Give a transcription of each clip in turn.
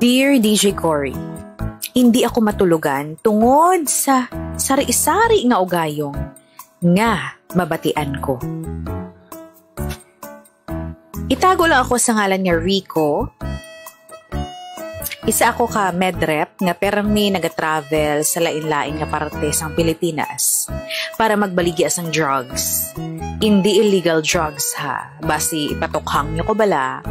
Dear DJ Cory, hindi ako matulugan tungod sa sari-sari nga ugayong nga mabatian ko. Itago lang ako sa ngalan niya Rico. Isa ako ka medrep nga permi nagatravel sa lain-lain nga parte sang Pilipinas para magbaligya sang drugs. Hindi illegal drugs ha, basi ipatokhang nyo ko bala.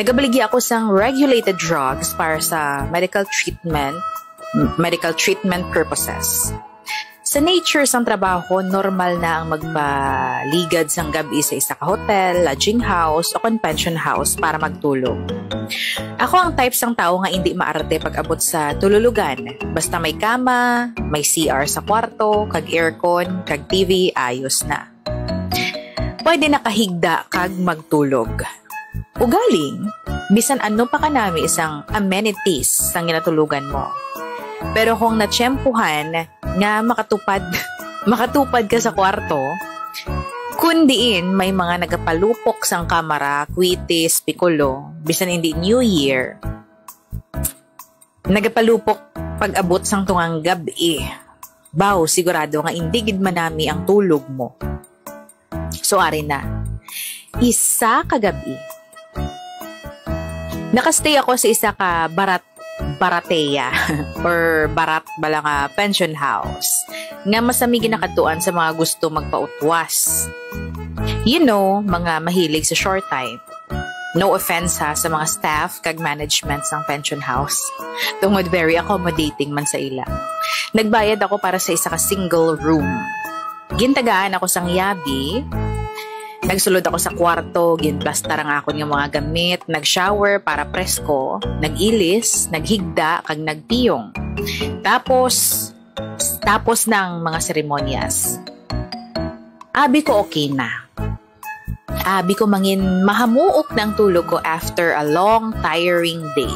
Nagabaligya ako sang regulated drugs para sa medical treatment purposes. Sa nature sang trabaho, normal na ang magpaligad sang gabi sa isa ka hotel, lodging house o convention house para magtulog. Ako ang type sang tao nga hindi maarte pag abot sa tululugan. Basta may kama, may CR sa kwarto, kag aircon, kag TV, ayos na. Pwede nakahigda kag magtulog. Ugaling, bisan ano pa kanami isang amenities sang ginatulugan mo. Pero kung natsyempuhan nga makatupad ka sa kwarto, kundiin may mga nagapalupok sang kamera, kwitis, pikulo, bisan hindi New Year. Nagapalupok pag-abot sang tungang gabi. Baw, sigurado nga hindi gid manami ang tulog mo. So, ari na. Isa kagabi. Nakastay ako sa isa ka barateya or barat bala nga pension house nga masami ginakatuan sa mga gusto magpautwas. You know, mga mahilig sa short time. No offense ha sa mga staff kag management ng pension house. Tungod very accommodating man sa ila. Nagbayad ako para sa isa ka single room. Gintagaan ako sang yabi. Nagsulod ako sa kwarto, ginplastar ang ako ng mga gamit, nag-shower para presko, nag-ilis, naghigda, kag nagpiyong. Tapos ng mga seremonyas. Abi ko okay na. Abi ko mangin mahamuok ng tulog ko after a long, tiring day.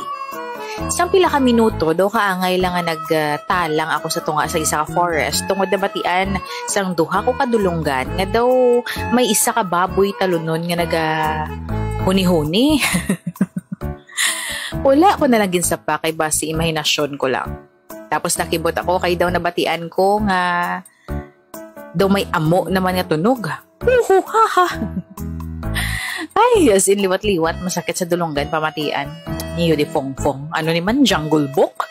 Sang pila ka minuto, daw kaangay lang nga nagtalang ako sa tunga sa isa ka forest tungod nabatian sang duha ko kadulunggan nga daw may isa ka baboy talunon nga huni-huni. Wala ko na lang ginsapa kay basi imahinasyon ko lang. Tapos nakibot ako kay daw nabatian ko nga daw may amo naman nga tunog. Uhuhaha. Ay, as in liwat-liwat, masakit sa dulunggan pamatian. Niyo di fong-fong. Ano naman, jungle book?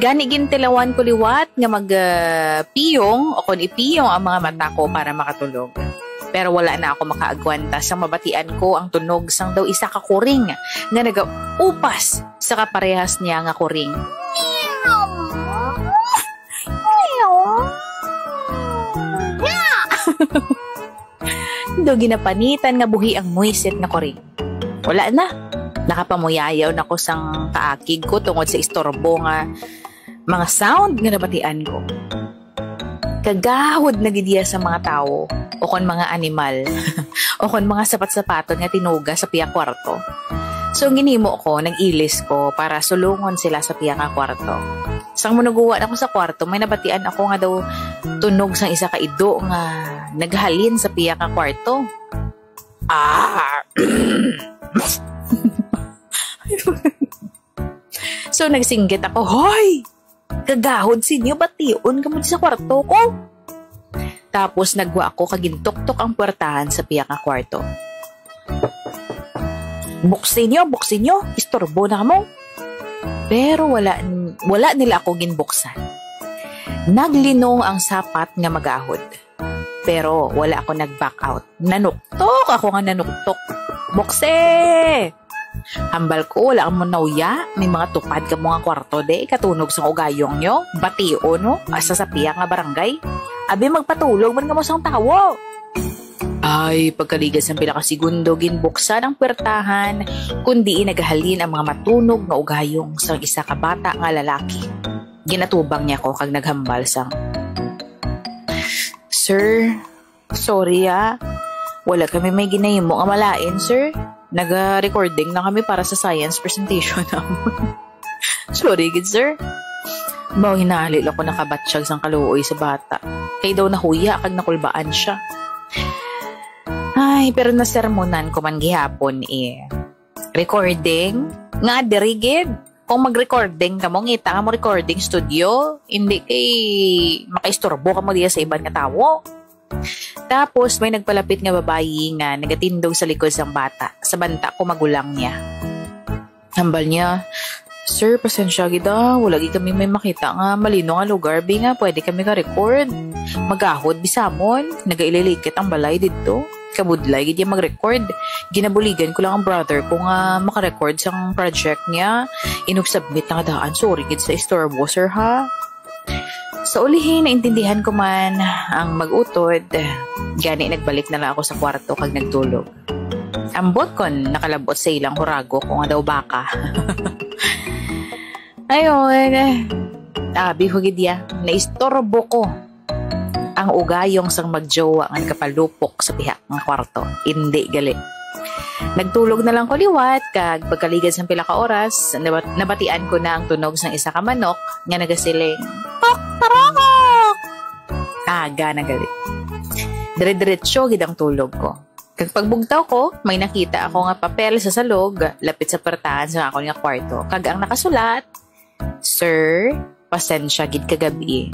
Gani gintilawan ko liwat nga magpiyong o kung ipiyong ang mga mata ko para makatulog. Pero wala na ako makaagwanta sa mabatian ko ang tunog sang daw isa ka kuring nga nagaupas sa kaparehas niya nga kuring. Do ginapanitan nga buhi ang muisit na kuring. Wala na. Nakapamuyayaw na ko sang kaakig ko tungod sa istorbo nga mga sound nga nabatian ko. Kagahod na gidiya sa mga tao o kon mga animal o kon mga sapat-sapaton nga tinuga sa piya kwarto. So ginimo ko, nag-ilis ko para sulungon sila sa piya nga kwarto. Sang munuguan ako sa kwarto, may nabatian ako nga daw tunog sang isa ka ido nga naghalin sa piya nga kwarto. So nagsinggit ako, hoy! Kagahod sinyo, bation ka mo sa kwarto ko. Tapos nagwa ako kagintok-tok ang puwertahan sa piya nga kwarto. Buksin nyo, istorbo na mo. Pero wala nila ako ginbuksan. Naglinong ang sapat nga magahod. Pero wala ako nag-back out. Nanuktok ako nga nanuktok. Bukse! Hambal ko, wala kang nauya. May mga tupad ka mga kwarto de. Katunog sa ugayong nyo. Batio no? Asa sa piya nga barangay. Abi magpatulog man ka mo sang tawo. Ay, pagkaligas ng pinakasigundo, ginbuksan ang puwertahan, kundi naghalin ang mga matunog na ugayong sa isa ka bata nga lalaki. Ginatubang niya ko kag naghambal sang, Sir, sorry wala kami may ginahimo nga malain, sir. Nag-recording na kami para sa science presentation naman. Sorry, good sir. Baw, hinahali ako nakabatsyag sang kaluoy sa bata. Kay daw nahuya kag nakulbaan siya. Ay, pero nasermonan ko man gihapon recording, Nga dirigid. Kung mag-recording ka mo, ngita ka mo recording studio, hindi kay makaistorbo ka mo diya sa ibang nga tao. Tapos may nagpalapit nga babayi nga nagatindog sa likod ng bata. Sa banta ko magulang niya. Hambal niya, "Sir, pasensya gida, wala kami may makita nga malino nga lugar, bi nga pwede kami ka-record. Magahod bisamon, nagaililikit ang balay dito. Kabudlay gid yung mag-record. Ginabuligan ko lang ang brother ko nga maka-record sang project niya. Inug-submit na daan. Sorry gid sa istorbo, sir ha." Sa ulihin, naintindihan ko man ang mag-utod. Gani, nagbalik na lang ako sa kwarto kag nagtulog. Ambot kon nakalabot sa ilang hurago ko nga daw baka. Ayun, abi ko gid ya, naistorbo ko ang ugayong sang magjowa nga kapalupok sa pihak ng kwarto. Hindi gali. Nagtulog na lang ko liwat kag pagkaligad sang pila ka oras, nabatian ko na ang tunog sang isa ka manok nga nagasiling, "Tok tarok!" Aga na gali. Dire-diretso gid ang tulog ko. Kag pagbugtaw ko, may nakita ako nga papel sa salog lapit sa pertahan sa akong nga kwarto. Kag ang nakasulat, "Sir, pasensya gid kagabi.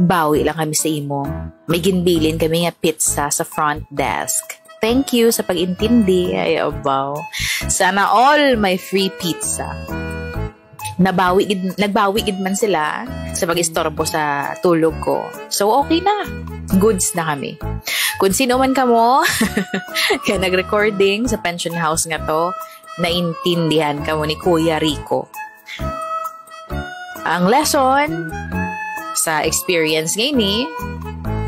Bawi lang kami sa imo. May ginbilin kami nga pizza sa front desk. Thank you sa pag-intindi." Ay, abaw. Sana all may free pizza. Nagbawi gid man sila sa pag-istorbo sa tulog ko. So, okay na. Goods na kami. Kung sino man kamo, kaya nag-recording sa pension house nga to, naintindihan kamo ni Kuya Rico. Ang lesson sa experience ngayon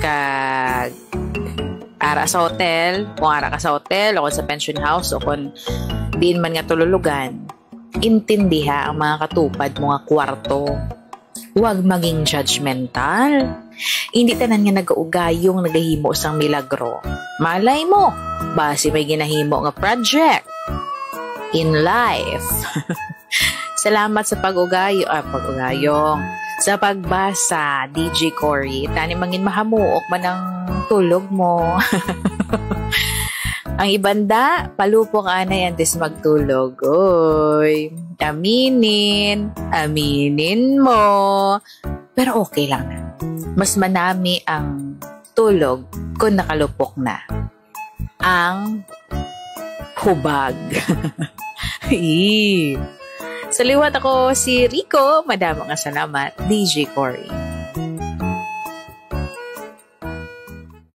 kag ara sa hotel, kung ara ka sa hotel o sa pension house o kung diin man nga tululugan, intindiha ang mga katupad mo nga kwarto. Huwag maging judgmental. Hindi tanan nga nagaugayong nagahimo sang milagro. Malay mo, base may ginahimo nga project in life. Salamat sa pag-ugayong. Sa pagbasa, DJ Cory. Tani mangin mahamuok man ang tulog mo. Ang ibanda, palupok anay antes magtulog. Oy, aminin mo. Pero okay lang na. Mas manami ang tulog kung nakalupok na. Ang hubag. Sa liwat ako si Rico. Madamang salamat, DJ Cory.